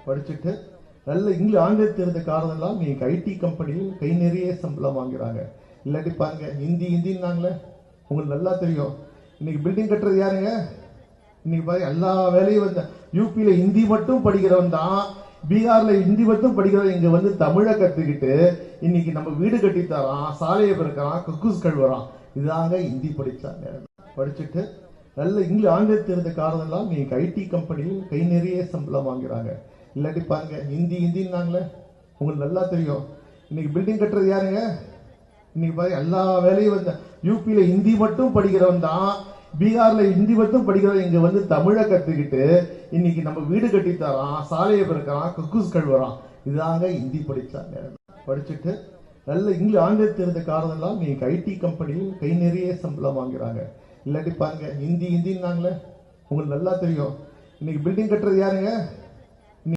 படிச்சுட்டு நல்ல ஆங்கிலம் தெரிந்த காரணம்லாம் நீங்க ஐடி கம்பெனியில் கை நிறைய சம்பளம் வாங்குறாங்க. இல்லாட்டி பாருங்க ஹிந்தின்னாங்களே உங்களுக்கு நல்லா தெரியும். இன்னைக்கு பில்டிங் கட்டுறது யாருங்க? இன்னைக்கு பாருங்க எல்லா வேலையும் வந்து யூபியில ஹிந்தி மட்டும் படிக்கிறவன் தான், பீகார்ல ஹிந்தி மட்டும் படிக்கிறவன் இங்க வந்து தமிழை கத்துக்கிட்டு இன்னைக்கு நம்ம வீடு கட்டி தரான், சாலையை பிறக்கிறான், குக்கூஸ் கழுவுறான். இதாங்க ஹிந்தி படிச்சாங்க. படிச்சுட்டு நல்ல ஆங்கிலம் தெரிந்த காரணம்லாம் நீங்க ஐடி கம்பெனியில் கை நிறைய சம்பளம் வாங்குறாங்க. இல்லாட்டி பாருங்க ஹிந்தின்னாங்களே உங்களுக்கு நல்லா தெரியும். இன்னைக்கு பில்டிங் கட்டுறது யாருங்க? இன்னைக்கு பாருங்க எல்லா வேலையும் வந்து யூபியில ஹிந்தி மட்டும் படிக்கிறவன் தான், பீகார்ல ஹிந்தி மட்டும் படிக்கிறவன் இங்க வந்து தமிழை கத்துக்கிட்டு இன்னைக்கு நம்ம வீடு கட்டி தரான், சாலையை பிறக்கிறான், குக்கூஸ் கழுவுறான். இதாங்க ஹிந்தி படிச்சாங்க. படிச்சுட்டு நல்ல ஆங்கிலம் தெரிந்த காரணம்லாம் நீங்க ஐடி கம்பெனியில் கை நிறைய சம்பளம் வாங்குறாங்க. இல்லாட்டி பாருங்க ஹிந்தின்னாங்களே உங்களுக்கு நல்லா தெரியும். இன்னைக்கு பில்டிங் கட்டுறது யாருங்க?